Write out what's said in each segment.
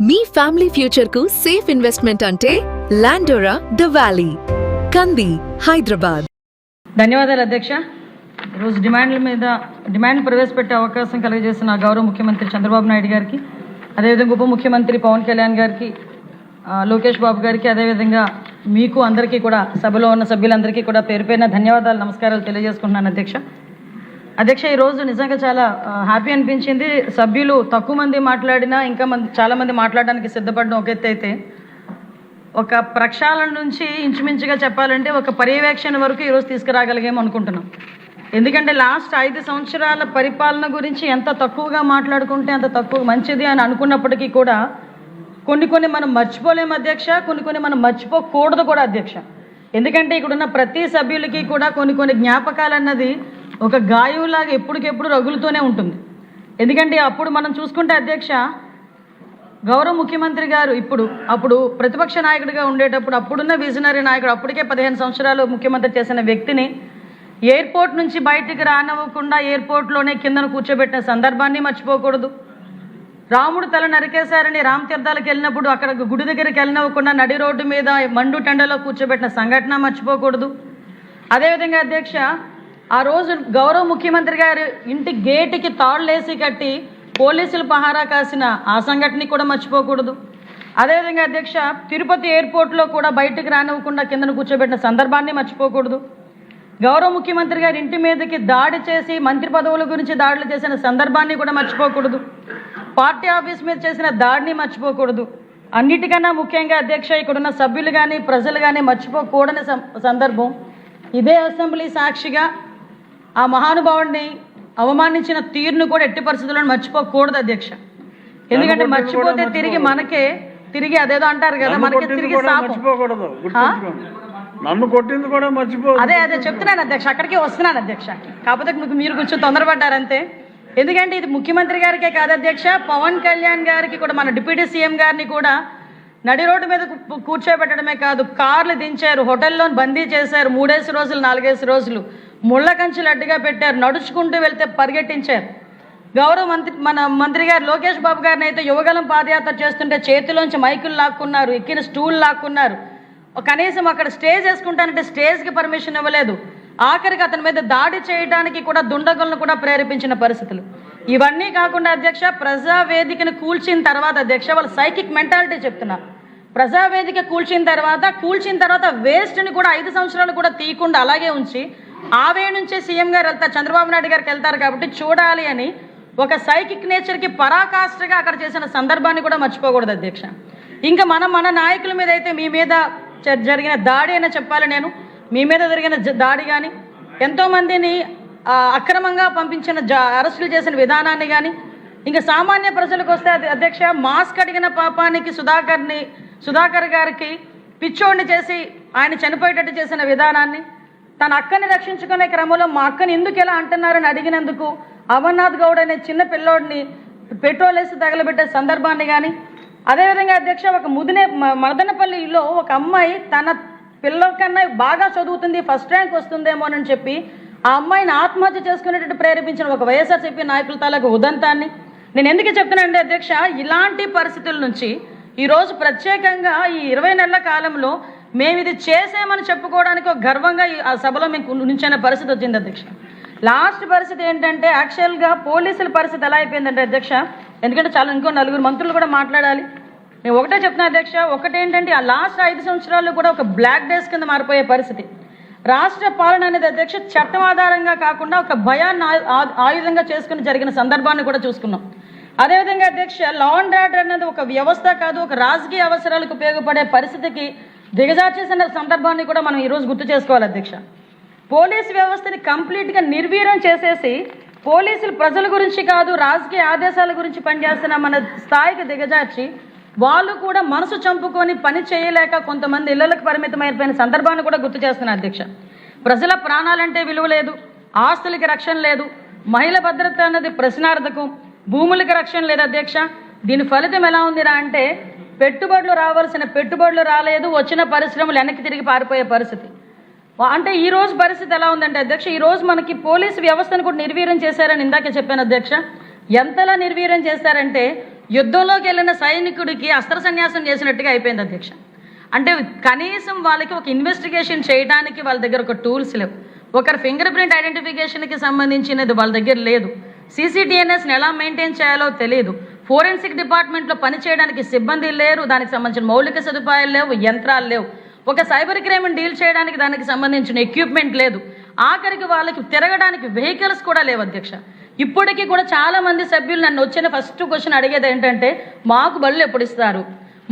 మీ family future కు safe investment అంటే లాండోరా the valley, కంది, హైదరాబాద్. ధన్యవాదాలు అధ్యక్ష. ఈరోజు డిమాండ్ ప్రవేశపెట్టే అవకాశం కలిగజేసిన గౌరవ ముఖ్యమంత్రి చంద్రబాబు నాయుడు గారికి, అదేవిధంగా ఉప ముఖ్యమంత్రి పవన్ కళ్యాణ్ గారికి, లోకేష్ బాబు గారికి, అదేవిధంగా మీకు అందరికీ కూడా, సభలో ఉన్న సభ్యులందరికీ కూడా పేరు పేరున ధన్యవాదాలు, నమస్కారాలు తెలియజేసుకుంటున్నాను అధ్యక్ష. ఈరోజు నిజంగా చాలా హ్యాపీ అనిపించింది. సభ్యులు తక్కువ మంది మాట్లాడినా ఇంకా చాలా మంది మాట్లాడడానికి సిద్ధపడడం ఒక ఎత్తు అయితే, ఒక ప్రక్షాళన నుంచి ఇంచుమించుగా చెప్పాలంటే ఒక పర్యవేక్షణ వరకు ఈరోజు తీసుకురాగలిగాము అనుకుంటున్నాం. ఎందుకంటే లాస్ట్ 5 సంవత్సరాల పరిపాలన గురించి ఎంత తక్కువగా మాట్లాడుకుంటే అంత తక్కువ మంచిది అని అనుకున్నప్పటికీ కూడా కొన్ని మనం మర్చిపోలేము అధ్యక్ష, కొన్ని మనం మర్చిపోకూడదు కూడా అధ్యక్ష. ఎందుకంటే ఇక్కడున్న ప్రతి సభ్యులకి కూడా కొన్ని జ్ఞాపకాలు అన్నది ఒక గాయంలాగా ఎప్పటికెప్పుడు రగులుతూనే ఉంటుంది. ఎందుకంటే అప్పుడు మనం చూసుకుంటే అధ్యక్ష, గౌరవ ముఖ్యమంత్రి గారు అప్పుడు ప్రతిపక్ష నాయకుడిగా ఉండేటప్పుడు, అప్పుడున్న విజనరీ నాయకుడు, అప్పటికే 15 సంవత్సరాలు ముఖ్యమంత్రి చేసిన వ్యక్తిని ఎయిర్పోర్ట్ నుంచి బయటికి రానివ్వకుండా ఎయిర్పోర్ట్లోనే కిందన కూర్చోబెట్టిన సందర్భాన్ని మర్చిపోకూడదు. రాముడు తల నరికేశారని రామతీర్థాలకు వెళ్ళినప్పుడు అక్కడ గుడి దగ్గరికి వెళ్ళనివ్వకుండా నడి రోడ్డు మీద మండు టెండలో కూర్చోబెట్టిన సంఘటన మర్చిపోకూడదు. అదేవిధంగా అధ్యక్ష, ఆ రోజు గౌరవ ముఖ్యమంత్రి గారు ఇంటి గేటుకి తాళ్ళేసి కట్టి పోలీసులు పహారా కాసిన ఆ సంఘటన కూడా మర్చిపోకూడదు. అదేవిధంగా అధ్యక్ష, తిరుపతి ఎయిర్పోర్ట్లో కూడా బయటకు రానివ్వకుండా కిందను కూర్చోబెట్టిన సందర్భాన్ని మర్చిపోకూడదు. గౌరవ ముఖ్యమంత్రి గారి ఇంటి మీదకి దాడి చేసి మంత్రి పదవుల గురించి దాడులు చేసిన సందర్భాన్ని కూడా మర్చిపోకూడదు. పార్టీ ఆఫీస్ మీద చేసిన దాడిని మర్చిపోకూడదు. అన్నిటికన్నా ముఖ్యంగా అధ్యక్ష, ఇక్కడున్న సభ్యులు కానీ ప్రజలు కానీ మర్చిపోకూడని సందర్భం, ఇదే అసెంబ్లీ సాక్షిగా ఆ మహానుభావుడిని అవమానించిన తీరును కూడా ఎట్టి పరిస్థితుల్లో మర్చిపోకూడదు అధ్యక్ష. ఎందుకంటే మర్చిపోతే తిరిగి అదేదో అంటారు కదా, మనకి తిరిగి నన్ను కొట్టింది కూడా మర్చిపో. అదే చెప్తున్నాను అధ్యక్ష, అక్కడికే వస్తున్నాను అధ్యక్ష. కాకపోతే మీరు కొంచెం తొందరపడ్డారంతే. ఎందుకంటే ఇది ముఖ్యమంత్రి గారికే కాదు అధ్యక్ష, పవన్ కళ్యాణ్ గారికి కూడా, మన డిప్యూటీ సీఎం గారిని కూడా నడి రోడ్డు మీద కూర్చోబెట్టడమే కాదు, కార్లు దించారు, హోటల్లో బందీ చేశారు, 3 రోజులు 4 రోజులు ముళ్ళ కంచెలు అడ్డుగా పెట్టారు, నడుచుకుంటూ వెళ్తే పరిగెట్టించారు. మన మంత్రి గారు లోకేష్ బాబు గారిని అయితే యువగలం పాదయాత్ర చేస్తుంటే చేతిలోంచి మైకులు లాక్కున్నారు, ఎక్కిన స్టూల్ లాక్కున్నారు, కనీసం అక్కడ స్టేజ్ వేసుకుంటానంటే స్టేజ్కి పర్మిషన్ ఇవ్వలేదు. ఆఖరికి అతని మీద దాడి చేయడానికి కూడా దుండగులను కూడా ప్రేరేపించిన పరిస్థితులు. ఇవన్నీ కాకుండా అధ్యక్ష, ప్రజావేదికను కూల్చిన తర్వాత అధ్యక్ష, వాళ్ళ సైకిక్ మెంటాలిటీ చెప్తున్నా, ప్రజావేదిక కూల్చిన తర్వాత వేస్ట్ని కూడా 5 సంవత్సరాలు కూడా తీయకుండా అలాగే ఉంచి ఆ వే నుంచే సీఎం గారు వెళ్తారు, చంద్రబాబు నాయుడు గారికి వెళ్తారు కాబట్టి చూడాలి అని ఒక సైకిక్ నేచర్కి పరాకాష్ఠగా అక్కడ చేసిన సందర్భాన్ని కూడా మర్చిపోకూడదు అధ్యక్ష. ఇంకా మన నాయకుల మీద అయితే మీ మీద జరిగిన దాడి అయినా చెప్పాలి, నేను మీ మీద జరిగిన దాడి కానీ, ఎంతోమందిని అక్రమంగా పంపించిన అరెస్టులు చేసిన విధానాన్ని కానీ, ఇంకా సామాన్య ప్రజలకు వస్తే అధ్యక్ష, మాస్క్ అడిగిన పాపానికి సుధాకర్ గారికి పిచ్చోడిని చేసి ఆయన చనిపోయేటట్టు చేసిన విధానాన్ని, తన అక్కని రక్షించుకునే క్రమంలో మా అక్కని ఎందుకు ఎలా అంటున్నారని అడిగినందుకు అమర్నాథ్ గౌడ్ అనే చిన్న పిల్లోడిని పెట్రోల్ వేసి తగలబెట్టే సందర్భాన్ని కానీ, అదేవిధంగా అధ్యక్ష, ఒక మదనపల్లిలో ఒక అమ్మాయి తన పిల్లల కన్నా బాగా చదువుతుంది, ఫస్ట్ ర్యాంక్ వస్తుందేమోనని చెప్పి ఆ అమ్మాయిని ఆత్మహత్య చేసుకునేటట్టు ప్రేరేపించిన ఒక వైఎస్ఆర్సీపీ నాయకుల తాలూకు ఉదంతాన్ని నేను ఎందుకు చెప్తున్నానంటే అధ్యక్ష, ఇలాంటి పరిస్థితుల నుంచి ఈరోజు ప్రత్యేకంగా ఈ 20 నెలల కాలంలో మేము ఇది చేసామని చెప్పుకోవడానికి ఒక గర్వంగా ఆ సభలో మేము నుంచిన పరిస్థితి వచ్చింది అధ్యక్ష. లాస్ట్ పరిస్థితి ఏంటంటే, యాక్చువల్గా పోలీసుల పరిస్థితి ఎలా అయిపోయిందంటే అధ్యక్ష, ఎందుకంటే ఇంకో 4 మంత్రులు కూడా మాట్లాడాలి, నేను ఒకటే చెప్తున్నా అధ్యక్ష. ఒకటేంటంటే, ఆ లాస్ట్ 5 సంవత్సరాలు కూడా ఒక బ్లాక్ డేస్ కింద మారిపోయే పరిస్థితి. రాష్ట్ర పాలన అనేది అధ్యక్ష చట్టం ఆధారంగా కాకుండా ఒక భయాన్ని ఆయుధంగా చేసుకుని జరిగిన సందర్భాన్ని కూడా చూసుకున్నాం. అదేవిధంగా అధ్యక్ష, లా అండ్ ఆర్డర్ అనేది ఒక వ్యవస్థ కాదు, ఒక రాజకీయ అవసరాలకు ఉపయోగపడే పరిస్థితికి దిగజార్చేసిన సందర్భాన్ని కూడా మనం ఈరోజు గుర్తు చేసుకోవాలి అధ్యక్ష. పోలీసు వ్యవస్థని కంప్లీట్గా నిర్వీర్యం చేసేసి, పోలీసులు ప్రజల గురించి కాదు రాజకీయ ఆదేశాల గురించి పనిచేస్తున్న మన స్థాయికి దిగజార్చి, వాళ్ళు కూడా మనసు చంపుకొని పని చేయలేక కొంతమంది ఇళ్లకు పరిమితమైపోయిన సందర్భాన్ని కూడా గుర్తు చేస్తున్నారు అధ్యక్ష. ప్రజల ప్రాణాలంటే విలువ లేదు, ఆస్తులకి రక్షణ లేదు, మహిళల భద్రత అన్నది ప్రశ్నార్థకం, భూములకి రక్షణ లేదు అధ్యక్ష. దీని ఫలితం ఎలా ఉందిరా అంటే, రావాల్సిన పెట్టుబడులు రాలేదు, వచ్చిన పరిశ్రమలు వెనక్కి తిరిగి పారిపోయే పరిస్థితి. అంటే ఈ రోజు పరిస్థితి ఎలా ఉందంటే అధ్యక్ష, ఈ రోజు మనకి పోలీసు వ్యవస్థను కూడా నిర్వీర్యం చేశారని ఇందాకే చెప్పాను అధ్యక్ష. ఎంతలా నిర్వీర్యం చేశారంటే, యుద్ధంలోకి వెళ్ళిన సైనికుడికి అస్త్ర సన్యాసం చేసినట్టుగా అయిపోయింది అధ్యక్ష. అంటే కనీసం వాళ్ళకి ఒక ఇన్వెస్టిగేషన్ చేయడానికి వాళ్ళ దగ్గర ఒక టూల్స్ లేవు. ఒకరి ఫింగర్ ప్రింట్ ఐడెంటిఫికేషన్కి సంబంధించినది వాళ్ళ దగ్గర లేదు. CCTNSని ఎలా మెయింటైన్ చేయాలో తెలియదు. ఫోరెన్సిక్ డిపార్ట్మెంట్లో పనిచేయడానికి సిబ్బంది లేరు, దానికి సంబంధించిన మౌలిక సదుపాయాలు లేవు, యంత్రాలు లేవు. ఒక సైబర్ క్రైమ్ని డీల్ చేయడానికి దానికి సంబంధించిన ఎక్విప్మెంట్ లేదు. ఆఖరికి వాళ్ళకి తిరగడానికి వెహికల్స్ కూడా లేవు అధ్యక్ష. ఇప్పటికీ కూడా చాలామంది సభ్యులు నన్ను వచ్చిన ఫస్ట్ క్వశ్చన్ అడిగేది ఏంటంటే, మాకు బళ్ళు ఎప్పుడు ఇస్తారు?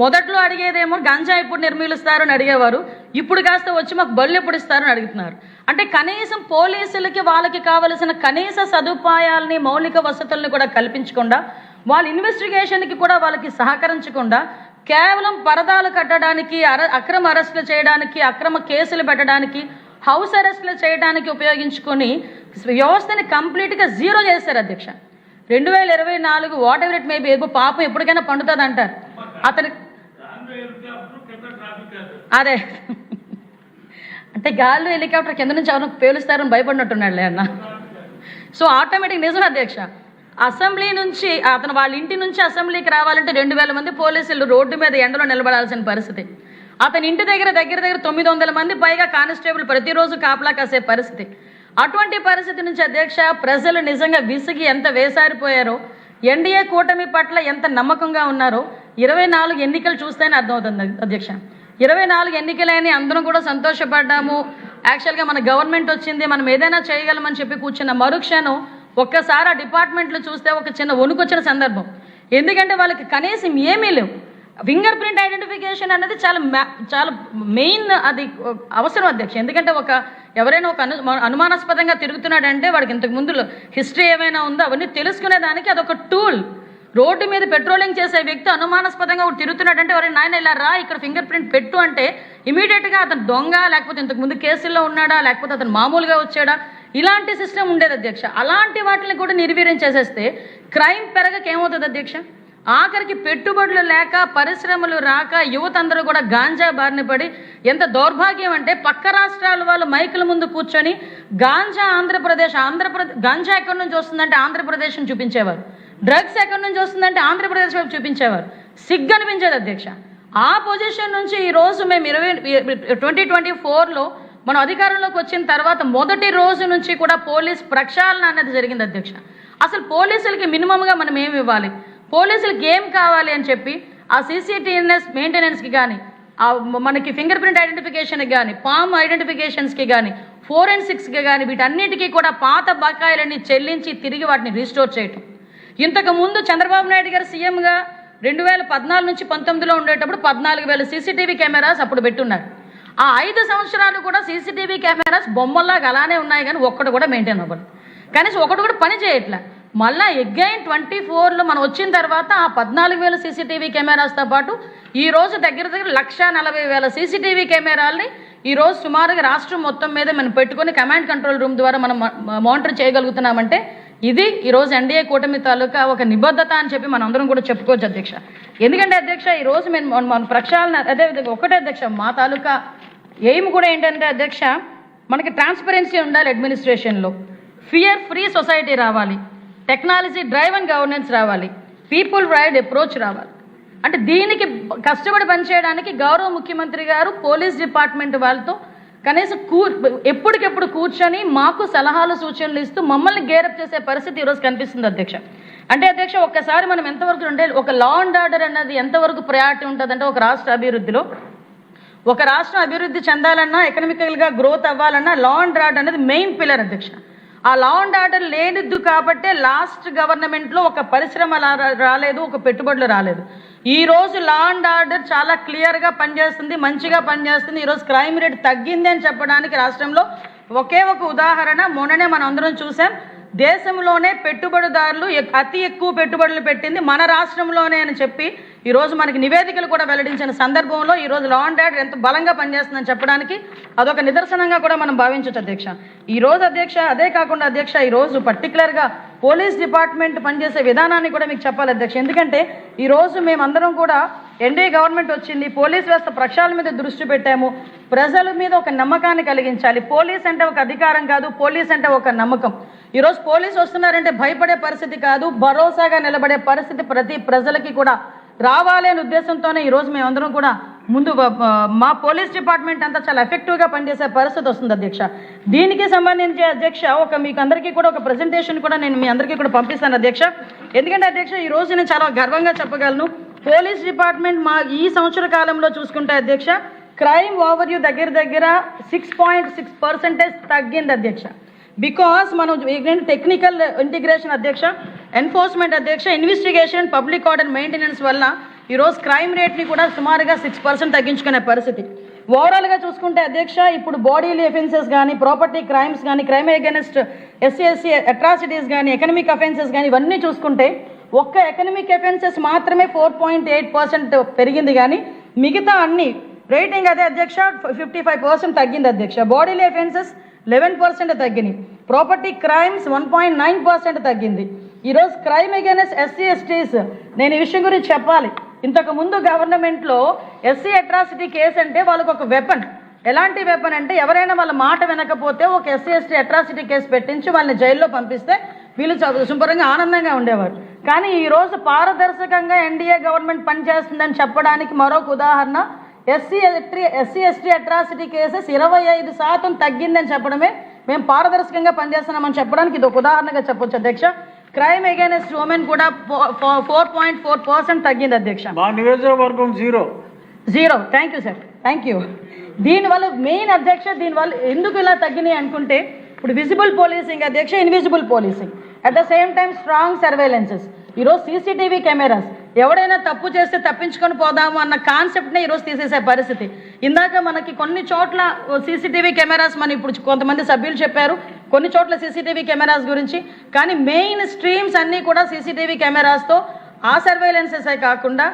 మొదట్లో అడిగేదేమో గంజా ఎప్పుడు నిర్మూలిస్తారు అని అడిగేవారు. ఇప్పుడు కాస్త వచ్చి మాకు బళ్ళు ఎప్పుడు ఇస్తారని అడుగుతున్నారు. అంటే కనీసం పోలీసులకి వాళ్ళకి కావలసిన కనీస సదుపాయాలని, మౌలిక వసతుల్ని కూడా కల్పించకుండా, వాళ్ళ ఇన్వెస్టిగేషన్కి కూడా వాళ్ళకి సహకరించకుండా, కేవలం పరదాలు కట్టడానికి, అక్రమ అరెస్టులు చేయడానికి, అక్రమ కేసులు పెట్టడానికి, హౌస్ అరెస్టులు చేయడానికి ఉపయోగించుకొని వ్యవస్థని కంప్లీట్గా జీరో చేశారు అధ్యక్ష. 2024 what ever it may be, పాపం ఎప్పటికైనా పండుతుంది అంటారు. అతని అదే అంటే గాల్లో హెలికాప్టర్ కింద నుంచి ఎవరు పేలుస్తారని భయపడినట్టున్నాడులే అన్న. సో ఆటోమేటిక్ నిజం అధ్యక్ష. అసెంబ్లీ నుంచి అతను వాళ్ళ ఇంటి నుంచి అసెంబ్లీకి రావాలంటే 2000 మంది పోలీసులు రోడ్డు మీద ఎండలో నిలబడాల్సిన పరిస్థితి. అతని ఇంటి దగ్గర 900 మంది పైగా కానిస్టేబుల్ ప్రతిరోజు కాపలా కాసే పరిస్థితి. అటువంటి పరిస్థితి నుంచి అధ్యక్ష ప్రజలు నిజంగా విసిగి ఎంత వేసారిపోయారో, ఎన్డీఏ కూటమి పట్ల ఎంత నమ్మకంగా ఉన్నారో 24 ఎన్నికలు చూస్తేనే అర్థమవుతుంది అధ్యక్ష. 24 ఎన్నికలని అందరం కూడా సంతోషపడ్డాము. యాక్చువల్గా మన గవర్నమెంట్ వచ్చింది, మనం ఏదైనా చేయగలమని చెప్పి కూర్చున్న మరుక్షణం ఒక్కసారి ఆ డిపార్ట్మెంట్లు చూస్తే ఒక చిన్న వణుకొచ్చిన సందర్భం. ఎందుకంటే వాళ్ళకి కనీసం ఏమీ లేవు. ఫింగర్ ప్రింట్ ఐడెంటిఫికేషన్ అనేది చాలా మెయిన్, అది అవసరం అధ్యక్ష. ఎందుకంటే ఎవరైనా ఒక అనుమానాస్పదంగా తిరుగుతున్నాడంటే వాడికి ఇంతకు ముందు హిస్టరీ ఏమైనా ఉందో అవన్నీ తెలుసుకునేదానికి అదొక టూల్. రోడ్డు మీద పెట్రోలింగ్ చేసే వ్యక్తి అనుమానాస్పదంగా తిరుగుతున్నాడంటే ఎవరైనా నాయన ఇలా రా ఇక్కడ ఫింగర్ ప్రింట్ పెట్టు అంటే ఇమీడియట్గా అతను దొంగ, లేకపోతే ఇంతకు ముందు కేసుల్లో ఉన్నాడా, లేకపోతే అతను మామూలుగా వచ్చాడా, ఇలాంటి సిస్టమ్ ఉండేది అధ్యక్ష. అలాంటి వాటిని కూడా నిర్వీర్యం చేసేస్తే క్రైమ్ పెరగక ఏమవుతుంది అధ్యక్ష? ఆఖరికి పెట్టుబడులు లేక, పరిశ్రమలు రాక, యువత అందరూ కూడా గాంజా బారిన పడి, ఎంత దౌర్భాగ్యం అంటే పక్క రాష్ట్రాల వాళ్ళు మైకుల ముందు కూర్చొని గాంజా గాంజా ఎక్కడి నుంచి వస్తుందంటే ఆంధ్రప్రదేశ్ అని చూపించేవారు, డ్రగ్స్ ఎక్కడి నుంచి వస్తుందంటే ఆంధ్రప్రదేశ్ వైపు చూపించేవారు. సిగ్గు అనిపించేది అధ్యక్ష. ఆ పొజిషన్ నుంచి ఈరోజు మేము 2024లో మనం అధికారంలోకి వచ్చిన తర్వాత మొదటి రోజు నుంచి కూడా పోలీస్ ప్రక్షాళన అనేది జరిగింది అధ్యక్ష. అసలు పోలీసులకి మినిమంగా మనం ఏమి ఇవ్వాలి, పోలీసులకి ఏం కావాలి అని చెప్పి ఆ CCTNS మెయింటెనెన్స్కి కానీ, మనకి ఫింగర్ ప్రింట్ ఐడెంటిఫికేషన్కి కానీ, పామ్ ఐడెంటిఫికేషన్స్కి కానీ, ఫోరెన్సిక్స్కి కానీ, వీటన్నిటికీ కూడా పాత బకాయిలన్నీ చెల్లించి తిరిగి వాటిని రీస్టోర్ చేయటం. ఇంతకుముందు చంద్రబాబు నాయుడు గారు సీఎంగా 2014 నుంచి 19లో ఉండేటప్పుడు 14,000 CCTV కెమెరాస్ అప్పుడు పెట్టున్నారు. ఆ 5 సంవత్సరాలు కూడా CCTV కెమెరాస్ బొమ్మల్లాగా అలానే ఉన్నాయి, కానీ ఒక్కడు కూడా మెయింటైన్ అవ్వదు. కనీసం ఒకటి కూడా పని చేయట్లే. మళ్ళీ అగైన్ 24లో మనం వచ్చిన తర్వాత ఆ 14,000 CCTV కెమెరాస్తో పాటు ఈరోజు దగ్గర 1,40,000 CCTV కెమెరాలని ఈరోజు సుమారుగా రాష్ట్రం మొత్తం మీద మనం పెట్టుకొని కమాండ్ కంట్రోల్ రూమ్ ద్వారా మనం మానిటర్ చేయగలుగుతున్నామంటే ఇది ఈరోజు ఎన్డీఏ కూటమి తాలూకా ఒక నిబద్ధత అని చెప్పి మనం అందరం కూడా చెప్పుకోవచ్చు అధ్యక్ష. ఎందుకంటే అధ్యక్ష ఈరోజు మన ప్రక్షాళన అదేవిధంగా ఒకటే అధ్యక్ష, మా తాలూకా ఎయిమ్ కూడా ఏంటంటే అధ్యక్ష, మనకి ట్రాన్స్పరెన్సీ ఉండాలి అడ్మినిస్ట్రేషన్లో, ఫియర్ ఫ్రీ సొసైటీ రావాలి, టెక్నాలజీ డ్రైవ్ అండ్ గవర్నెన్స్ రావాలి, పీపుల్ రైడ్ అప్రోచ్ రావాలి. అంటే దీనికి కష్టపడి పనిచేయడానికి గౌరవ ముఖ్యమంత్రి గారు పోలీస్ డిపార్ట్మెంట్ వాళ్ళతో కనీసం ఎప్పటికెప్పుడు కూర్చొని మాకు సలహాలు సూచనలు ఇస్తూ మమ్మల్ని గేరప్ చేసే పరిస్థితి ఈరోజు కనిపిస్తుంది అధ్యక్ష. అంటే అధ్యక్ష ఒక్కసారి మనం ఎంతవరకు ఉంటే ఒక లా అండ్ ఆర్డర్ అన్నది ఎంతవరకు ప్రయారిటీ ఉంటుందంటే ఒక రాష్ట్ర అభివృద్ధిలో, ఒక రాష్ట్రం అభివృద్ధి చెందాలన్నా, ఎకనామికల్గా గ్రోత్ అవ్వాలన్నా లా అండ్ ఆర్డర్ అనేది మెయిన్ పిల్లర్ అధ్యక్ష. ఆ లా అండ్ ఆర్డర్ లేనిద్దు కాబట్టే లాస్ట్ గవర్నమెంట్లో ఒక పరిశ్రమ రాలేదు, ఒక పెట్టుబడులు రాలేదు. ఈరోజు లా అండ్ ఆర్డర్ చాలా క్లియర్గా పనిచేస్తుంది, మంచిగా పనిచేస్తుంది. ఈరోజు క్రైమ్ రేట్ తగ్గింది అని చెప్పడానికి రాష్ట్రంలో ఒకే ఒక ఉదాహరణ మొన్ననే మనం అందరం చూసాం. దేశంలోనే పెట్టుబడిదారులు అతి ఎక్కువ పెట్టుబడులు పెట్టింది మన రాష్ట్రంలోనే అని చెప్పి ఈరోజు మనకి నివేదికలు కూడా వెల్లడించిన సందర్భంలో ఈరోజు లా అండ్ ఆర్డర్ ఎంత బలంగా పనిచేస్తుందని చెప్పడానికి అదొక నిదర్శనంగా కూడా మనం భావించవచ్చు అధ్యక్ష. ఈరోజు అధ్యక్ష అదే కాకుండా అధ్యక్ష ఈరోజు పర్టికులర్గా పోలీస్ డిపార్ట్మెంట్ పనిచేసే విధానాన్ని కూడా మీకు చెప్పాలి అధ్యక్ష. ఎందుకంటే ఈరోజు మేమందరం కూడా ఎన్డీఏ గవర్నమెంట్ వచ్చింది, పోలీస్ వ్యవస్థ ప్రక్షాళన మీద దృష్టి పెట్టాము, ప్రజల మీద ఒక నమ్మకాన్ని కలిగించాలి. పోలీస్ అంటే ఒక అధికారం కాదు, పోలీస్ అంటే ఒక నమ్మకం. ఈరోజు పోలీసు వస్తున్నారంటే భయపడే పరిస్థితి కాదు, భరోసాగా నిలబడే పరిస్థితి ప్రతి ప్రజలకి కూడా రావాలి అనే ఉద్దేశంతోనే ఈరోజు మేమందరం కూడా ముందు మా పోలీస్ డిపార్ట్మెంట్ అంతా చాలా ఎఫెక్టివ్గా పనిచేసే పరిస్థితి వస్తుంది అధ్యక్ష. దీనికి సంబంధించి అధ్యక్ష మీకు అందరికీ కూడా ఒక ప్రెజెంటేషన్ కూడా నేను మీ అందరికీ కూడా పంపిస్తాను అధ్యక్ష. ఎందుకంటే అధ్యక్ష ఈరోజు నేను చాలా గర్వంగా చెప్పగలను, పోలీస్ డిపార్ట్మెంట్ మా ఈ సంవత్సర కాలంలో చూసుకుంటే అధ్యక్ష క్రైమ్ ఓవర్వ్యూ దగ్గర 6.6% తగ్గింది అధ్యక్ష. బికాస్ మనం టెక్నికల్ ఇంటిగ్రేషన్ అధ్యక్ష, ఎన్ఫోర్స్మెంట్ అధ్యక్ష, ఇన్వెస్టిగేషన్, పబ్లిక్ ఆర్డర్ మెయింటెనెన్స్ వల్ల ఈరోజు క్రైమ్ రేట్ని కూడా సుమారుగా 6% తగ్గించుకునే పరిస్థితి. ఓవరాల్గా చూసుకుంటే అధ్యక్ష ఇప్పుడు బాడీలీ అఫెన్సెస్ కానీ, ప్రాపర్టీ క్రైమ్స్ కానీ, క్రైమ్ అగెన్స్ట్ ఎస్సీ అట్రాసిటీస్ కానీ, ఎకనమిక్ అఫెన్సెస్ కానీ ఇవన్నీ చూసుకుంటే ఒక్క ఎకనమిక్ అఫెన్సెస్ మాత్రమే 4.8% పెరిగింది, కానీ మిగతా అన్ని రేటింగ్ అదే అధ్యక్ష 55% తగ్గింది అధ్యక్ష. బాడీలీ అఫెన్సెస్ 11% తగ్గినాయి, ప్రాపర్టీ క్రైమ్స్ 1.9% తగ్గింది. ఈరోజు క్రైమ్ అగైనెస్ట్ ఎస్సీ ఎస్టీస్ నేను ఈ విషయం గురించి చెప్పాలి. ఇంతకు ముందు గవర్నమెంట్లో ఎస్సీ అట్రాసిటీ కేసు అంటే వాళ్ళకు ఒక వెపన్, ఎలాంటి వెపన్ అంటే ఎవరైనా వాళ్ళ మాట వినకపోతే ఒక ఎస్సీ ఎస్టీ అట్రాసిటీ కేసు పెట్టించి వాళ్ళని జైల్లో పంపిస్తే వీళ్ళు శుభ్రంగా ఆనందంగా ఉండేవారు. కానీ ఈరోజు పారదర్శకంగా ఎన్డీఏ గవర్నమెంట్ పనిచేస్తుందని చెప్పడానికి మరొక ఉదాహరణ ఎస్సీ ఎస్టీ అట్రాసిటీ కేసెస్ 25% తగ్గిందని చెప్పడమే మేము పారదర్శకంగా పనిచేస్తున్నామని చెప్పడానికి ఇది ఒక ఉదాహరణగా చెప్పొచ్చు అధ్యక్ష. క్రైమ్ అగైనెస్ట్ ఉమెన్ కూడా 4.4% తగ్గింది అధ్యక్ష. మా నియోజకవర్గం 0. Thank you sir, thank you. దీనివల్ల మెయిన్ అధ్యక్ష దీనివల్ల ఎందుకు ఇలా తగ్గినాయి అనుకుంటే ఇప్పుడు విజిబుల్ పోలీసింగ్ అధ్యక్ష, invisible policing, at the same time strong surveillances. ఈరోజు సీసీటీవీ కెమెరాస్ ఎవడైనా తప్పు చేస్తే తప్పించుకొని పోదాము అన్న కాన్సెప్ట్నే ఈరోజు తీసేసే పరిస్థితి. ఇందాక మనకి కొన్ని చోట్ల సీసీటీవీ కెమెరాస్ మన ఇప్పుడు కొంతమంది సభ్యులు చెప్పారు కొన్ని చోట్ల సీసీటీవీ కెమెరాస్ గురించి, కానీ మెయిన్ స్ట్రీమ్స్ అన్నీ కూడా సీసీటీవీ కెమెరాస్తో ఆ సర్వేలెన్సెసే కాకుండా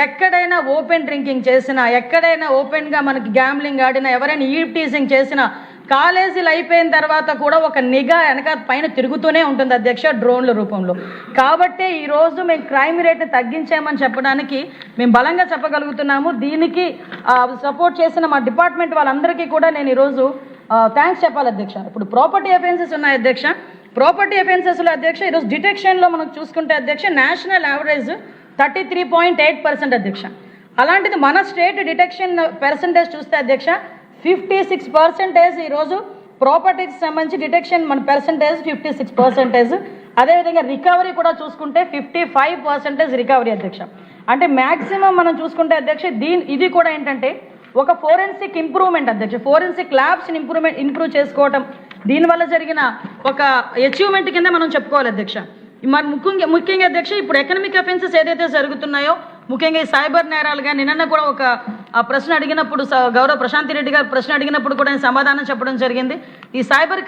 ఎక్కడైనా ఓపెన్ డ్రింకింగ్ చేసినా, ఎక్కడైనా ఓపెన్గా మనకి గ్యాంబ్లింగ్ ఆడినా, ఎవరైనా ఈవ్ టీజింగ్ చేసినా కాలేజీలు అయిపోయిన తర్వాత కూడా ఒక నిఘా వెనక పైన తిరుగుతూనే ఉంటుంది అధ్యక్ష డ్రోన్ల రూపంలో. కాబట్టి ఈరోజు మేము క్రైమ్ రేట్ని తగ్గించామని చెప్పడానికి మేము బలంగా చెప్పగలుగుతున్నాము. దీనికి సపోర్ట్ చేసిన మా డిపార్ట్మెంట్ వాళ్ళందరికీ కూడా నేను ఈరోజు థ్యాంక్స్ చెప్పాలి అధ్యక్ష. ఇప్పుడు ప్రాపర్టీ అఫెన్సెస్ ఉన్నాయి అధ్యక్ష, ప్రాపర్టీ అఫెన్సెస్లో అధ్యక్ష ఈరోజు డిటెక్షన్లో మనం చూసుకుంటే అధ్యక్ష నేషనల్ యావరేజ్ 33.8% అధ్యక్ష. అలాంటిది మన స్టేట్ డిటెక్షన్ పర్సంటేజ్ చూస్తే అధ్యక్ష 56% ఈరోజు ప్రాపర్టీకి సంబంధించి డిటెక్షన్ మన పర్సంటేజ్ 56%. అదేవిధంగా రికవరీ కూడా చూసుకుంటే 55% రికవరీ అధ్యక్ష. అంటే మ్యాక్సిమం మనం చూసుకుంటే అధ్యక్ష ఇది కూడా ఏంటంటే ఒక ఫోరెన్సిక్ ఇంప్రూవ్మెంట్ అధ్యక్ష, ఫోరెన్సిక్ ల్యాబ్స్ని ఇంప్రూవ్ చేసుకోవటం దీనివల్ల జరిగిన ఒక అచీవ్మెంట్ కింద మనం చెప్పుకోవాలి అధ్యక్ష. మరి ముఖ్యంగా అధ్యక్ష ఇప్పుడు ఎకనమిక్ అఫెన్సెస్ ఏదైతే జరుగుతున్నాయో ముఖ్యంగా ఈ సైబర్ నేరాలు కానీ నిన్న కూడా ఒక ప్రశ్న అడిగినప్పుడు గౌరవ ప్రశాంతి రెడ్డి గారు ప్రశ్న అడిగినప్పుడు కూడా నేను సమాధానం చెప్పడం జరిగింది. ఈ సైబర్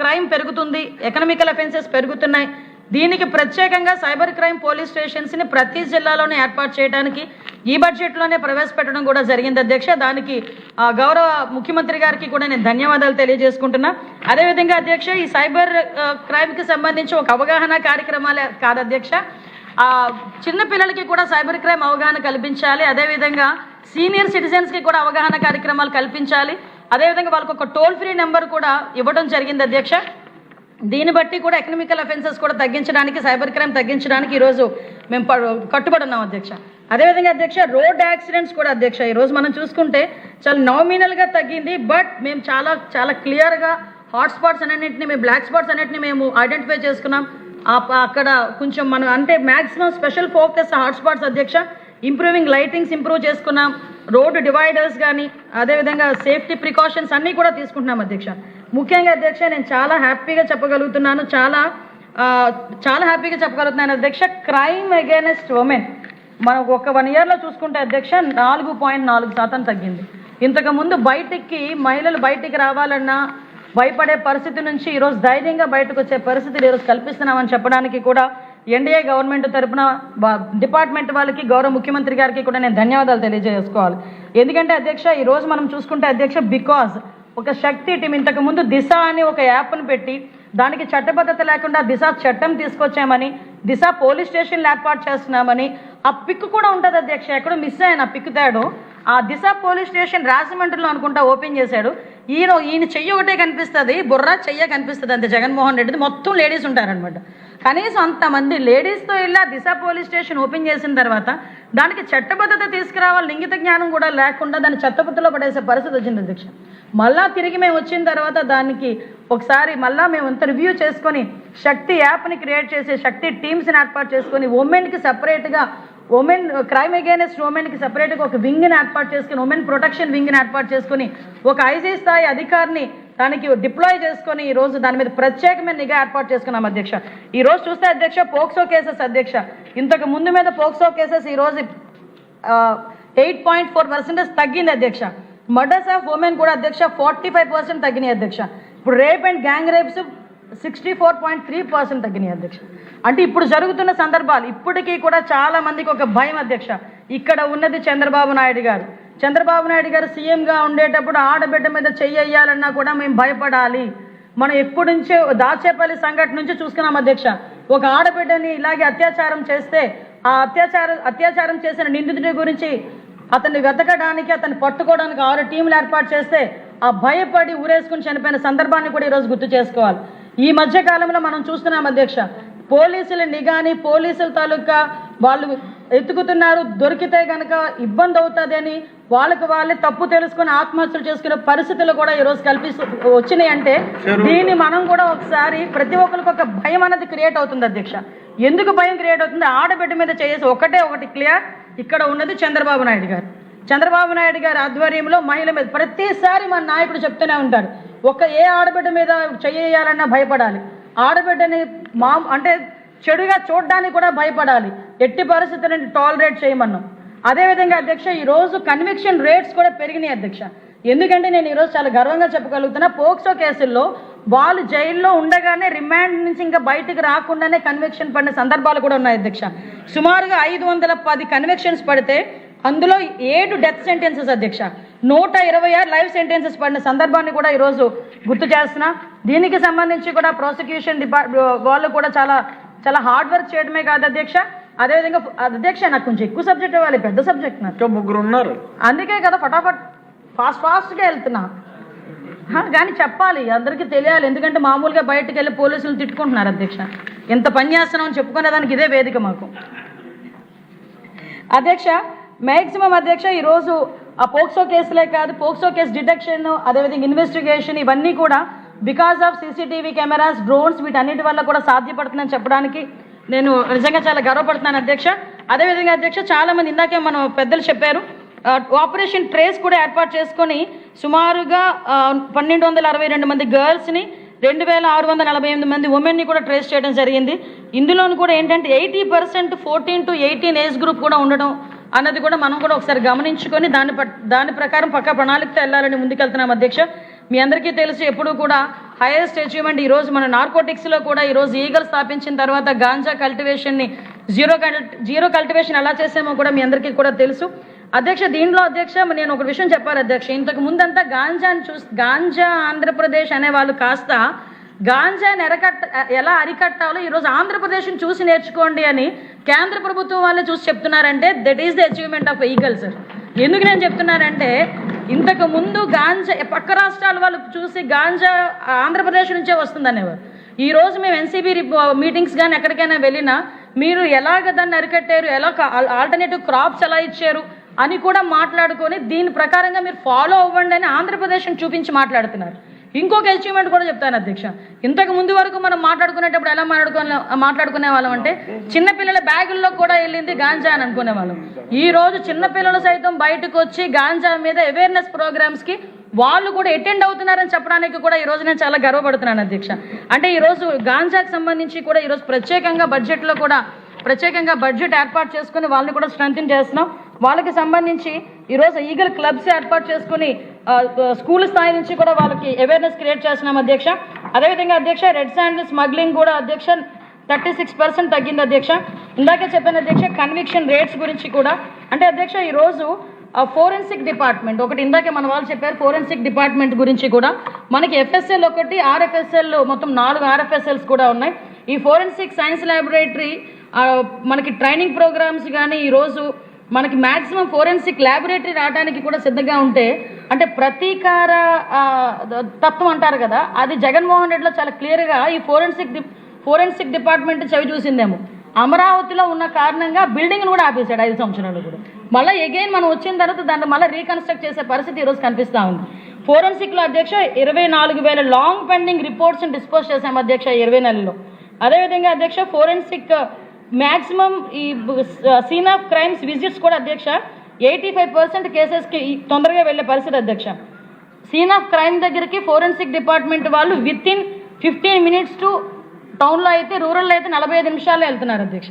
క్రైమ్ పెరుగుతుంది, ఎకనామికల్ అఫెన్సెస్ పెరుగుతున్నాయి. దీనికి ప్రత్యేకంగా సైబర్ క్రైమ్ పోలీస్ స్టేషన్స్ని ప్రతి జిల్లాలోనే ఏర్పాటు చేయడానికి ఈ బడ్జెట్లోనే ప్రవేశపెట్టడం కూడా జరిగింది అధ్యక్ష. దానికి గౌరవ ముఖ్యమంత్రి గారికి కూడా నేను ధన్యవాదాలు తెలియజేసుకుంటున్నా. అదేవిధంగా అధ్యక్ష ఈ సైబర్ క్రైమ్కి సంబంధించి ఒక అవగాహన కార్యక్రమాలే కాదు అధ్యక్ష, చిన్నపిల్లలకి కూడా సైబర్ క్రైమ్ అవగాహన కల్పించాలి. అదేవిధంగా సీనియర్ సిటిజన్స్కి కూడా అవగాహన కార్యక్రమాలు కల్పించాలి. అదేవిధంగా వాళ్ళకు ఒక టోల్ ఫ్రీ నెంబర్ కూడా ఇవ్వడం జరిగింది అధ్యక్ష. దీన్ని బట్టి కూడా ఎకనామికల్ అఫెన్సెస్ కూడా తగ్గించడానికి, సైబర్ క్రైమ్ తగ్గించడానికి ఈరోజు మేము కట్టుబడి ఉన్నాం అధ్యక్ష. అదేవిధంగా అధ్యక్ష రోడ్ యాక్సిడెంట్స్ కూడా అధ్యక్ష ఈరోజు మనం చూసుకుంటే చాలా నామినల్గా తగ్గింది. బట్ మేము చాలా క్లియర్గా హాట్స్పాట్స్ అన్నింటినీ మేము బ్లాక్ స్పాట్స్ అన్నింటినీ మేము ఐడెంటిఫై చేసుకున్నాం. అక్కడ కొంచెం మనం అంటే మ్యాక్సిమం స్పెషల్ ఫోకస్ హాట్స్పాట్స్ అధ్యక్ష. ఇంప్రూవింగ్ లైటింగ్స్ ఇంప్రూవ్ చేసుకున్నాం, రోడ్డు డివైడర్స్ కానీ అదేవిధంగా సేఫ్టీ ప్రికాషన్స్ అన్నీ కూడా తీసుకుంటున్నాం అధ్యక్ష. ముఖ్యంగా అధ్యక్ష నేను చాలా హ్యాపీగా చెప్పగలుగుతున్నాను అధ్యక్ష. క్రైమ్ అగైనెస్ట్ ఉమెన్ మనకు ఒక 1 yearలో చూసుకుంటే అధ్యక్ష 4.4% తగ్గింది. ఇంతకుముందు మహిళలు బయటికి రావాలన్నా భయపడే పరిస్థితి నుంచి ఈరోజు ధైర్యంగా బయటకు వచ్చే పరిస్థితులు ఈరోజు కల్పిస్తున్నామని చెప్పడానికి కూడా ఎన్డీఏ గవర్నమెంట్ తరఫున డిపార్ట్మెంట్ వాళ్ళకి గౌరవ ముఖ్యమంత్రి గారికి కూడా నేను ధన్యవాదాలు తెలియజేసుకోవాలి. ఎందుకంటే అధ్యక్ష ఈరోజు మనం చూసుకుంటే అధ్యక్ష బికాజ్ ఒక శక్తి టీం ఇంతకుముందు దిశ అని ఒక యాప్ను పెట్టి దానికి చట్టబద్ధత లేకుండా దిశ చట్టం తీసుకొచ్చామని, దిశ పోలీస్ స్టేషన్లు ఏర్పాటు చేస్తున్నామని, ఆ పిక్ కూడా ఉంటుంది అధ్యక్ష. ఎక్కడో మిస్ అయ్యాను ఆ పిక్ తేడు. ఆ దిశ పోలీస్ స్టేషన్ రాజమండ్రిలో అనుకుంటా ఓపెన్ చేశాడు. ఈయన చెయ్యి ఒకటే కనిపిస్తుంది, బుర్ర చెయ్య కనిపిస్తుంది అంతే. జగన్మోహన్ రెడ్డిది మొత్తం లేడీస్ ఉంటారనమాట. కనీసం అంతమంది లేడీస్తో ఇలా దిశ పోలీస్ స్టేషన్ ఓపెన్ చేసిన తర్వాత దానికి చట్టబద్ధత తీసుకురావాలి, లింగిత జ్ఞానం కూడా లేకుండా దాన్ని చట్టబద్ధలో పడేసే పరిస్థితి వచ్చింది అధ్యక్ష. మళ్ళా తిరిగి మేము వచ్చిన తర్వాత దానికి ఒకసారి మళ్ళా మేము అంత రివ్యూ చేసుకొని శక్తి యాప్ని క్రియేట్ చేసి శక్తి టీమ్స్ని ఏర్పాటు చేసుకొని ఉమెన్కి సపరేట్గా ఉమెన్ క్రైమ్ అగైనెస్ట్ ఉమెన్కి సపరేట్గా ఒక వింగ్ని ఏర్పాటు చేసుకుని ఉమెన్ ప్రొటెక్షన్ వింగ్ని ఏర్పాటు చేసుకుని ఒక ఐజీ స్థాయి అధికారిని దానికి డిప్లాయ్ చేసుకొని ఈరోజు దాని మీద ప్రత్యేకమైన నిఘా ఏర్పాటు చేసుకున్నాం అధ్యక్ష. ఈరోజు చూస్తే అధ్యక్ష పోక్సో కేసెస్ అధ్యక్ష, ఇంతకు ముందు మీద పోక్సో కేసెస్ ఈరోజు 8.4% తగ్గింది అధ్యక్ష. మర్డర్స్ ఆఫ్ ఉమెన్ కూడా అధ్యక్ష 45% తగ్గినాయి అధ్యక్ష. ఇప్పుడు రేప్ అండ్ గ్యాంగ్ రేప్స్ 64.3% తగ్గినాయి అధ్యక్ష. అంటే ఇప్పుడు జరుగుతున్న సందర్భాలు ఇప్పటికీ కూడా చాలా మందికి ఒక భయం అధ్యక్ష. ఇక్కడ ఉన్నది చంద్రబాబు నాయుడు గారు. చంద్రబాబు నాయుడు గారు సీఎంగా ఉండేటప్పుడు ఆడబిడ్డ మీద చెయ్యాలన్నా కూడా మేము భయపడాలి. మనం ఎప్పటి నుంచో దాచేపల్లి సంఘటన నుంచి చూసుకున్నాం అధ్యక్ష. ఒక ఆడబిడ్డని ఇలాగే అత్యాచారం చేస్తే ఆ అత్యాచారం చేసిన నిందితుడి గురించి అతన్ని వెతకడానికి అతన్ని పట్టుకోవడానికి 6 టీంలు ఏర్పాటు చేస్తే ఆ భయపడి ఊరేసుకుని చనిపోయిన సందర్భాన్ని కూడా ఈరోజు గుర్తు చేసుకోవాలి. ఈ మధ్య కాలంలో మనం చూస్తున్నాం అధ్యక్ష, పోలీసుల నిఘాని పోలీసుల తాలూకా వాళ్ళు ఎత్తుకుతున్నారు, దొరికితే కనుక ఇబ్బంది అవుతుంది అని వాళ్ళే తప్పు తెలుసుకుని ఆత్మహత్యలు చేసుకునే పరిస్థితులు కూడా ఈరోజు వచ్చినాయి. అంటే దీన్ని మనం కూడా ఒకసారి ప్రతి ఒక్కరికి ఒక భయం అనేది క్రియేట్ అవుతుంది అధ్యక్ష. ఎందుకు భయం క్రియేట్ అవుతుంది? ఆడబిడ్డ మీద చేసి ఒకటి క్లియర్, ఇక్కడ ఉన్నది చంద్రబాబు నాయుడు గారు. చంద్రబాబు నాయుడు గారి ఆధ్వర్యంలో మహిళ మీద ప్రతిసారి మన నాయకుడు చెప్తూనే ఉంటారు, ఏ ఆడబిడ్డ మీద చేయాలన్నా భయపడాలి, ఆడబిడ్డని అంటే చెడుగా చూడడానికి కూడా భయపడాలి, ఎట్టి పరిస్థితులను టాలరేట్ చేయమన్నాం. అదేవిధంగా అధ్యక్ష ఈరోజు కన్విక్షన్ రేట్స్ కూడా పెరిగినాయి అధ్యక్ష. ఎందుకంటే నేను ఈరోజు చాలా గర్వంగా చెప్పగలుగుతున్నా, పోక్సో కేసుల్లో వాళ్ళు జైల్లో ఉండగానే రిమాండ్ నుంచి ఇంకా బయటికి రాకుండానే కన్విక్షన్ పడిన సందర్భాలు కూడా ఉన్నాయి అధ్యక్ష. సుమారుగా 510 కన్విక్షన్స్ పడితే అందులో 7 డెత్ సెంటెన్సెస్ అధ్యక్ష, 126 లైఫ్ సెంటెన్సెస్ పడిన సందర్భాన్ని కూడా ఈరోజు గుర్తు చేస్తున్నా. దీనికి సంబంధించి కూడా ప్రాసిక్యూషన్ వాళ్ళు కూడా చాలా హార్డ్ వర్క్ చేయడమే కాదు అధ్యక్ష. అదేవిధంగా అధ్యక్ష నాకు కొంచెం ఎక్కువ సబ్జెక్ట్ ఇవ్వాలి, పెద్ద సబ్జెక్ట్ నాకు 3 ఉన్నారు, అందుకే కదా ఫటాఫట్ ఫాస్ట్గా వెళ్తున్నా. కానీ చెప్పాలి, అందరికీ తెలియాలి. ఎందుకంటే మామూలుగా బయటకు వెళ్ళి పోలీసులు తిట్టుకుంటున్నారు అధ్యక్ష. ఎంత పని చేస్తున్నామని చెప్పుకునేదానికి ఇదే వేదిక మాకు అధ్యక్ష. మ్యాక్సిమం అధ్యక్ష ఈరోజు ఆ పోక్సో కేసులే కాదు, పోక్సో కేసు డిటెక్షన్, అదేవిధంగా ఇన్వెస్టిగేషన్, ఇవన్నీ కూడా because of CCTV cameras, drones, వీటన్నిటి వల్ల కూడా సాధ్యపడుతుందని చెప్పడానికి నేను నిజంగా చాలా గర్వపడుతున్నాను అధ్యక్ష. అదేవిధంగా అధ్యక్ష చాలామంది ఇందాకే మనం పెద్దలు చెప్పారు, ఆపరేషన్ ట్రేస్ కూడా ఏర్పాటు చేసుకొని సుమారుగా 1262 మంది గర్ల్స్ని, 2648 మంది ఉమెన్ని కూడా ట్రేస్ చేయడం జరిగింది. ఇందులోనూ కూడా ఏంటంటే 80% 14 to 18 ఏజ్ గ్రూప్ కూడా ఉండడం అన్నది కూడా మనం కూడా ఒకసారి గమనించుకొని దాని ప్రకారం పక్కా ప్రణాళికతో వెళ్ళాలని ముందుకెళ్తున్నాం అధ్యక్ష. మీ అందరికీ తెలుసు ఎప్పుడు కూడా హైయెస్ట్ అచీవ్మెంట్ ఈరోజు మన నార్కోటిక్స్లో కూడా ఈరోజు ఈగల్ స్థాపించిన తర్వాత గాంజా కల్టివేషన్ని జీరో కల్టివేషన్ ఎలా చేసామో కూడా మీ అందరికీ కూడా తెలుసు అధ్యక్ష. దీంట్లో అధ్యక్ష నేను ఒక విషయం చెప్పాలి అధ్యక్ష, ఇంతకు ముందంతా గాంజా ఆంధ్రప్రదేశ్ అనే వాళ్ళు కాస్త గాంజాని ఎలా అరికట్టాలో ఈరోజు ఆంధ్రప్రదేశ్ని చూసి నేర్చుకోండి అని కేంద్ర ప్రభుత్వం వాళ్ళే చూసి చెప్తున్నారంటే that is the achievement of eagle sir. ఎందుకు నేను చెప్తున్నానంటే ఇంతకు ముందు గాంజా పక్క రాష్ట్రాల వాళ్ళు చూసి గాంజా ఆంధ్రప్రదేశ్ నుంచే వస్తుందనేవారు. ఈరోజు మేము ఎన్సీబీ మీటింగ్స్ కానీ ఎక్కడికైనా వెళ్ళినా మీరు ఎలాగ దాన్ని అరికట్టారు, ఎలా ఆల్టర్నేటివ్ క్రాప్స్ ఎలా ఇచ్చారు అని కూడా మాట్లాడుకొని దీని ప్రకారంగా మీరు ఫాలో అవ్వండి అని ఆంధ్రప్రదేశ్ని చూపించి మాట్లాడుతున్నారు. ఇంకొక అచీవ్మెంట్ కూడా చెప్తాను అధ్యక్ష, ఇంతకు ముందు వరకు మనం మాట్లాడుకునేటప్పుడు ఎలా మాట్లాడుకునే వాళ్ళం అంటే చిన్నపిల్లల బ్యాగుల్లో కూడా వెళ్ళింది గాంజా అని అనుకునే వాళ్ళం. ఈ రోజు చిన్నపిల్లలు సైతం బయటకు వచ్చి గాంజా మీద అవేర్నెస్ ప్రోగ్రామ్స్కి వాళ్ళు కూడా అటెండ్ అవుతున్నారని చెప్పడానికి కూడా ఈరోజు నేను చాలా గర్వపడుతున్నాను అధ్యక్ష. అంటే ఈరోజు గాంజాకి సంబంధించి కూడా ఈరోజు ప్రత్యేకంగా బడ్జెట్ ఏర్పాటు చేసుకుని వాళ్ళని కూడా స్ట్రెంథెన్ చేస్తున్నాం. వాళ్ళకి సంబంధించి ఈరోజు ఈగల్ క్లబ్స్ ఏర్పాటు చేసుకుని స్కూల్ స్థాయి నుంచి కూడా వాళ్ళకి అవేర్నెస్ క్రియేట్ చేస్తున్నాం అధ్యక్ష. అదేవిధంగా అధ్యక్ష రెడ్ శాండిల్ స్మగ్లింగ్ కూడా అధ్యక్ష 36% తగ్గింది అధ్యక్ష. ఇందాకే చెప్పాను అధ్యక్ష కన్విక్షన్ రేట్స్ గురించి కూడా. అంటే అధ్యక్ష ఈరోజు ఫోరెన్సిక్ డిపార్ట్మెంట్ ఒకటి, ఇందాకే మన వాళ్ళు చెప్పారు ఫోరెన్సిక్ డిపార్ట్మెంట్ గురించి కూడా మనకి ఎఫ్ఎస్ఎల్ ఒకటి, ఆర్ఎఫ్ఎస్ఎల్ మొత్తం 4 ఆర్ఎఫ్ఎస్ఎల్స్ కూడా ఉన్నాయి. ఈ ఫోరెన్సిక్ సైన్స్ ల్యాబొరేటరీ మనకి ట్రైనింగ్ ప్రోగ్రామ్స్ కానీ ఈరోజు మనకి మ్యాక్సిమం ఫోరెన్సిక్ ల్యాబొరేటరీ రావడానికి కూడా సిద్ధంగా ఉంటే, అంటే ప్రతీకార తత్వం అంటారు కదా, అది జగన్మోహన్ రెడ్డిలో చాలా క్లియర్గా ఈ ఫోరెన్సిక్ డిపార్ట్మెంట్ చవి చూసిందేమో. అమరావతిలో ఉన్న కారణంగా బిల్డింగ్ను కూడా ఆపేశాడు 5 సంవత్సరాలు కూడా. మళ్ళీ ఎగైన్ మనం వచ్చిన తర్వాత దాన్ని మళ్ళీ రీకన్స్ట్రక్ట్ చేసే పరిస్థితి ఈరోజు కనిపిస్తూ ఉంది. ఫోరెన్సిక్లో అధ్యక్ష 24,000 లాంగ్ పెండింగ్ రిపోర్ట్స్ని డిస్పోజ్ చేశాం అధ్యక్ష 20 నెలల్లో. అదేవిధంగా అధ్యక్ష ఫోరెన్సిక్ మ్యాక్సిమం ఈ సీన్ ఆఫ్ క్రైమ్స్ విజిట్స్ కూడా అధ్యక్ష 85% కేసెస్కి తొందరగా వెళ్ళే పరిస్థితి అధ్యక్ష. సీన్ ఆఫ్ క్రైమ్ దగ్గరికి ఫోరెన్సిక్ డిపార్ట్మెంట్ వాళ్ళు వితిన్ 15 minutes టు టౌన్లో అయితే, రూరల్లో అయితే 45 నిమిషాల్లో వెళ్తున్నారు అధ్యక్ష.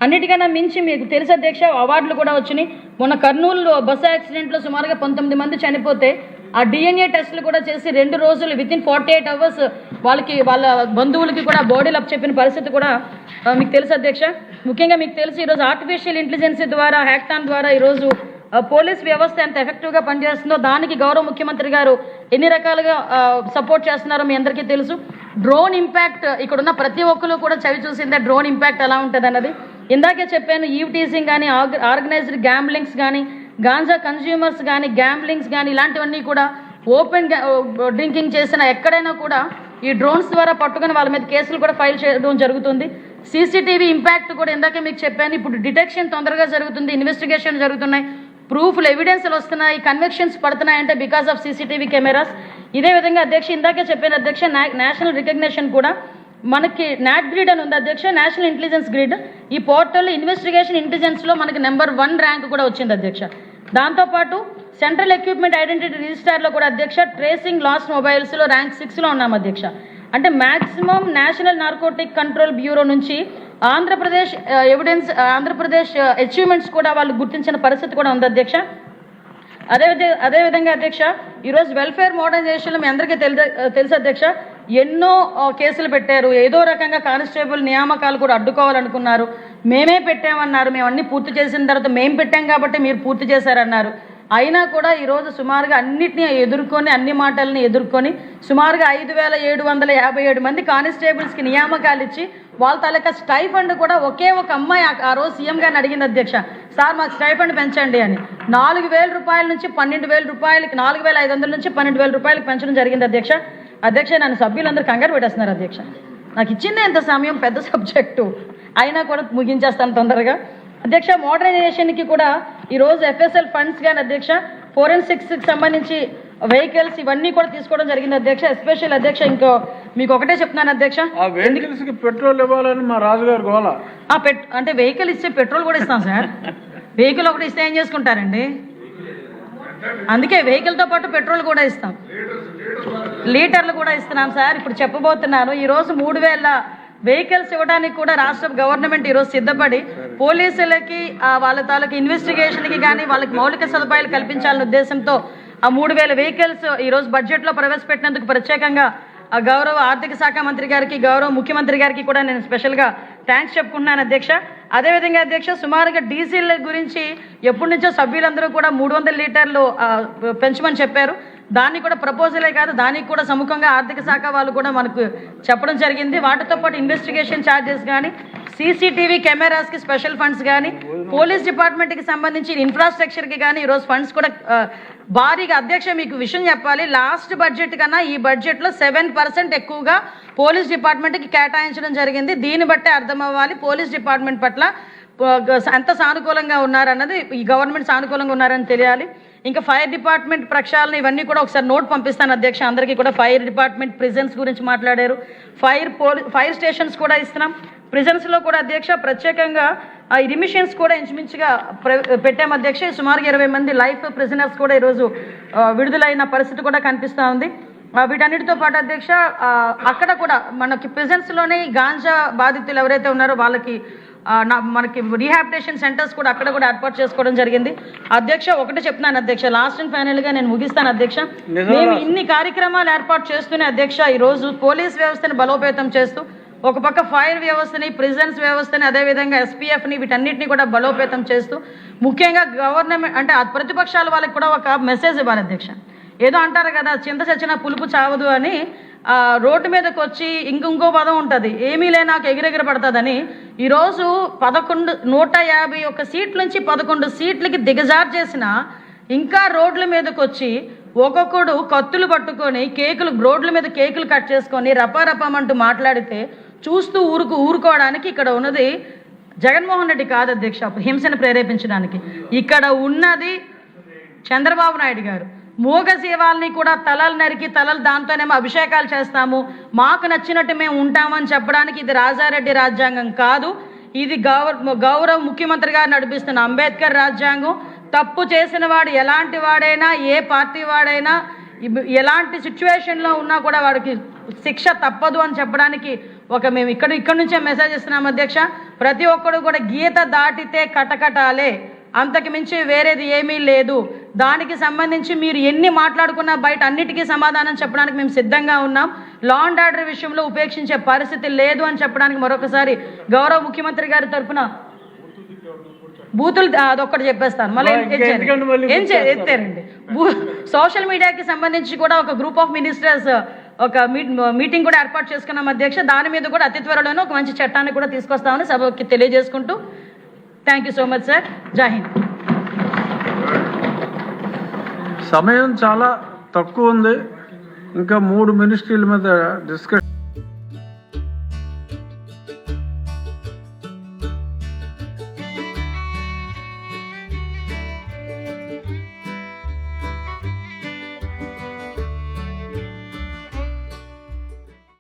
అన్నిటికన్నా మించి మీకు తెలుసు అధ్యక్ష అవార్డులు కూడా వచ్చినాయి. మొన్న కర్నూలు బస్సు యాక్సిడెంట్లో సుమారుగా 19 మంది చనిపోతే ఆ డిఎన్ఏ టెస్టులు కూడా చేసి 2 రోజులు వితిన్ 48 hours వాళ్ళకి వాళ్ళ బంధువులకి కూడా బాడీలు అప్ చెప్పిన పరిస్థితి కూడా మీకు తెలుసు అధ్యక్ష. ముఖ్యంగా మీకు తెలుసు ఈరోజు ఆర్టిఫిషియల్ ఇంటెలిజెన్స్ ద్వారా, హ్యాక్థాన్ ద్వారా ఈరోజు పోలీస్ వ్యవస్థ ఎంత ఎఫెక్టివ్గా పనిచేస్తుందో దానికి గౌరవ ముఖ్యమంత్రి గారు ఎన్ని రకాలుగా సపోర్ట్ చేస్తున్నారో మీ అందరికీ తెలుసు. డ్రోన్ ఇంపాక్ట్ ఇక్కడున్న ప్రతి ఒక్కరు కూడా చవి చూసిందే డ్రోన్ ఇంపాక్ట్ ఎలా ఉంటుంది అన్నది. ఇందాకే చెప్పాను, ఈవ్ టీజింగ్ కానీ, ఆర్గనైజ్డ్ గ్యాంబ్లింగ్స్ కానీ, గాంజా కన్జ్యూమర్స్ కానీ, గ్యాంబ్లింగ్స్ కానీ ఇలాంటివన్నీ కూడా ఓపెన్ డ్రింకింగ్ చేసిన ఎక్కడైనా కూడా ఈ డ్రోన్స్ ద్వారా పట్టుకొని వాళ్ళ మీద కేసులు కూడా ఫైల్ చేయడం జరుగుతుంది. సీసీటీవీ ఇంపాక్ట్ కూడా ఇందాకే మీకు చెప్పాను. ఇప్పుడు డిటెక్షన్ తొందరగా జరుగుతుంది, ఇన్వెస్టిగేషన్ జరుగుతున్నాయి, ప్రూఫ్లు ఎవిడెన్స్లు వస్తున్నాయి, కన్విక్షన్స్ పడుతున్నాయంటే బికాస్ ఆఫ్ సీసీటీవీ కెమెరాస్. ఇదే విధంగా అధ్యక్ష ఇందాకే చెప్పాను అధ్యక్ష నేషనల్ రికగ్నిషన్ కూడా మనకి నాట్ గ్రిడ్ అని ఉంది అధ్యక్ష, నేషనల్ ఇంటెలిజెన్స్ గ్రిడ్. ఈ పోర్టల్ ఇన్వెస్టిగేషన్ ఇంటెలిజెన్స్లో మనకి నెంబర్ 1 ర్యాంక్ కూడా వచ్చింది అధ్యక్ష. దాంతోపాటు సెంట్రల్ ఎక్విప్మెంట్ ఐడెంటిటీ రిజిస్టార్లో కూడా అధ్యక్ష ట్రేసింగ్ లాస్ట్ మొబైల్స్లో ర్యాంక్ 6లో ఉన్నాం అధ్యక్ష. అంటే maximum national narcotic control bureau నుంచి ఆంధ్రప్రదేశ్ అచీవ్మెంట్స్ కూడా వాళ్ళు గుర్తించిన పరిస్థితి కూడా ఉంది అధ్యక్ష. అదేవిధంగా అధ్యక్ష ఈరోజు వెల్ఫేర్ మోడర్నైజేషన్లో మీ అందరికీ తెలుసు అధ్యక్ష, ఎన్నో కేసులు పెట్టారు. ఏదో రకంగా కానిస్టేబుల్ నియామకాలు కూడా అడ్డుకోవాలనుకున్నారు. మేమే పెట్టామన్నారు, మేము అన్నీ పూర్తి చేసిన తర్వాత మేము పెట్టాం కాబట్టి మీరు పూర్తి చేశారన్నారు. అయినా కూడా ఈరోజు సుమారుగా అన్నిటినీ ఎదుర్కొని, అన్ని మాటల్ని ఎదుర్కొని సుమారుగా 5,757 మంది కానిస్టేబుల్స్కి నియామకాలు ఇచ్చి వాళ్ళ తాలూకా స్టైఫండ్ కూడా ఒకే ఒక అమ్మాయి ఆ రోజు సీఎం గారిని అడిగింది అధ్యక్ష, సార్ మాకు స్టైఫండ్ పెంచండి అని. 4,000 రూపాయల నుంచి 12,000 రూపాయలకి, 4,500 నుంచి 12,000 రూపాయలకి పెంచడం జరిగింది అధ్యక్ష. అధ్యక్ష నన్ను సభ్యులందరూ కంగారు పెట్టేస్తున్నారు అధ్యక్ష. నాకు ఇచ్చిందే ఎంత సమయం, పెద్ద సబ్జెక్టు, అయినా కూడా ముగించేస్తాను తొందరగా అధ్యక్ష. మోడర్నైజేషన్కి కూడా ఈరోజు ఎఫ్ఎస్ఎల్ ఫండ్స్ కానీ అధ్యక్ష, ఫోరెన్సిక్స్కి సంబంధించి వెహికల్స్ ఇవన్నీ కూడా తీసుకోవడం జరిగింది అధ్యక్ష. ఎస్పెషల్ అధ్యక్ష ఇంకో మీకు ఒకటే చెప్తున్నాను అధ్యక్ష, పెట్రోల్ ఇవ్వాలని మా రాజుగారు గోల. అంటే వెహికల్ ఇస్తే పెట్రోల్ కూడా ఇస్తాం సార్. వెహికల్ ఒకటి ఇస్తే ఏం చేసుకుంటారండి, అందుకే వెహికల్తో పాటు పెట్రోల్ కూడా ఇస్తాం, లీటర్లు కూడా ఇస్తున్నాం సార్. ఇప్పుడు చెప్పబోతున్నాను, ఈరోజు 3,000 వెహికల్స్ ఇవ్వడానికి కూడా రాష్ట్ర గవర్నమెంట్ ఈరోజు సిద్ధపడి పోలీసులకి వాళ్ళ తాలూకు ఇన్వెస్టిగేషన్కి కానీ వాళ్ళకి మౌలిక సదుపాయాలు కల్పించాలనే ఉద్దేశంతో ఆ 3,000 వెహికల్స్ ఈరోజు బడ్జెట్లో ప్రవేశపెట్టినందుకు ప్రత్యేకంగా ఆ గౌరవ ఆర్థిక శాఖ మంత్రి గారికి, గౌరవ ముఖ్యమంత్రి గారికి కూడా నేను స్పెషల్గా థ్యాంక్స్ చెప్పుకుంటున్నాను అధ్యక్ష. అదేవిధంగా అధ్యక్ష సుమారుగా డీజిల్ గురించి ఎప్పటి నుంచో సభ్యులందరూ కూడా 300 లీటర్లు పెంచమని చెప్పారు. దాన్ని కూడా ప్రపోజలే కాదు, దానికి కూడా సముఖంగా ఆర్థిక శాఖ వాళ్ళు కూడా మనకు చెప్పడం జరిగింది. వాటితో పాటు ఇన్వెస్టిగేషన్ ఛార్జెస్ కానీ, సీసీటీవీ కెమెరాస్కి స్పెషల్ ఫండ్స్ కానీ, పోలీస్ డిపార్ట్మెంట్కి సంబంధించి ఇన్ఫ్రాస్ట్రక్చర్కి కానీ ఈరోజు ఫండ్స్ కూడా భారీగా అధ్యక్ష. మీకు విషయం చెప్పాలి, లాస్ట్ బడ్జెట్ కన్నా ఈ బడ్జెట్లో 7% ఎక్కువగా పోలీస్ డిపార్ట్మెంట్కి కేటాయించడం జరిగింది. దీన్ని బట్టే అర్థమవ్వాలి పోలీస్ డిపార్ట్మెంట్ పట్ల ఎంత సానుకూలంగా ఉన్నారన్నది, ఈ గవర్నమెంట్ సానుకూలంగా ఉన్నారని తెలియాలి. ఇంకా ఫైర్ డిపార్ట్మెంట్ ప్రక్షాళన ఇవన్నీ కూడా ఒకసారి నోట్ పంపిస్తాను అధ్యక్ష అందరికీ కూడా. ఫైర్ డిపార్ట్మెంట్ ప్రిజన్స్ గురించి మాట్లాడారు, ఫైర్ స్టేషన్స్ కూడా ఇస్తున్నాం. ప్రిజన్స్లో కూడా అధ్యక్ష ప్రత్యేకంగా రిమిషన్స్ కూడా ఇంచుమించుగా పెట్టాం అధ్యక్ష. సుమారు 20 మంది లైఫ్ ప్రిజనర్స్ కూడా ఈరోజు విడుదలైన పరిస్థితి కూడా కనిపిస్తూ ఉంది. వీటన్నిటితో పాటు అధ్యక్ష అక్కడ కూడా మనకి ప్రిజన్స్లోనే గాంజా బాధితులు ఎవరైతే ఉన్నారో వాళ్ళకి మనకి రీహాబిలిటేషన్ సెంటర్స్ కూడా అక్కడ కూడా ఏర్పాటు చేసుకోవడం జరిగింది అధ్యక్ష. ఒకటే చెప్తున్నాను అధ్యక్ష, లాస్ట్ అండ్ ఫైనల్గా నేను ముగిస్తాను అధ్యక్ష. మేము ఇన్ని కార్యక్రమాలు ఏర్పాటు చేస్తూనే అధ్యక్ష ఈరోజు పోలీస్ వ్యవస్థను బలోపేతం చేస్తూ ఒక పక్క ఫైర్ వ్యవస్థని, ప్రిజన్స్ వ్యవస్థని, అదేవిధంగా ఎస్పీఎఫ్ని, వీటన్నిటిని కూడా బలోపేతం చేస్తూ ముఖ్యంగా గవర్నమెంట్ అంటే ప్రతిపక్షాల వాళ్ళకి కూడా ఒక మెసేజ్ ఇవ్వాలి అధ్యక్ష. ఏదో అంటారు కదా, చింత చచ్చిన పులుపు చావదు అని. రోడ్డు మీదకి వచ్చి ఇంకో పదం ఉంటుంది, ఏమీ లే నాకు ఎగిరెగిరి పడుతుందని. ఈరోజు 151 సీట్ల నుంచి 11 సీట్లకి దిగజారు చేసిన ఇంకా రోడ్ల మీదకి వచ్చి ఒక్కొక్కడు కత్తులు పట్టుకొని రోడ్ల మీద కేకులు కట్ చేసుకొని రపారపమంటూ మాట్లాడితే చూస్తూ ఊరుకోవడానికి ఇక్కడ ఉన్నది జగన్మోహన్ రెడ్డి కాదు అధ్యక్ష, హింసను ప్రేరేపించడానికి. ఇక్కడ ఉన్నది చంద్రబాబు నాయుడు గారు. మూగ జీవాల్ని కూడా తలలు నరికి దాంతోనేమో అభిషేకాలు చేస్తాము, మాకు నచ్చినట్టు మేము ఉంటామని చెప్పడానికి ఇది రాజారెడ్డి రాజ్యాంగం కాదు. ఇది గౌరవ ముఖ్యమంత్రి గారు నడిపిస్తున్న అంబేద్కర్ రాజ్యాంగం. తప్పు చేసిన వాడు ఎలాంటి వాడైనా, ఏ పార్టీ వాడైనా, ఎలాంటి సిచ్యువేషన్లో ఉన్నా కూడా వాడికి శిక్ష తప్పదు అని చెప్పడానికి మేము ఇక్కడ నుంచే మెసేజ్ ఇస్తున్నాం అధ్యక్ష. ప్రతి ఒక్కరు కూడా గీత దాటితే కటకటాలే, అంతకు మించి వేరేది ఏమీ లేదు. దానికి సంబంధించి మీరు ఎన్ని మాట్లాడుకున్నా బయట అన్నిటికీ సమాధానం చెప్పడానికి మేము సిద్ధంగా ఉన్నాం. లా అండ్ ఆర్డర్ విషయంలో ఉపేక్షించే పరిస్థితి లేదు అని చెప్పడానికి మరొకసారి గౌరవ ముఖ్యమంత్రి గారి తరఫున బూతులు అదొక్కటి చెప్పేస్తాను, మళ్ళీ ఎత్తారండి. సోషల్ మీడియాకి సంబంధించి కూడా ఒక గ్రూప్ ఆఫ్ మినిస్టర్స్ ఒక మీటింగ్ కూడా ఏర్పాటు చేసుకున్నాం అధ్యక్ష. దాని మీద కూడా అతి త్వరలోనే ఒక మంచి చట్టాన్ని కూడా తీసుకొస్తామని సభకి తెలియజేసుకుంటూ thank you so much sir. జై హింద్. సమయం చాలా తక్కువ ఉంది, ఇంకా 3 మినిస్ట్రీల మీద డిస్కషన్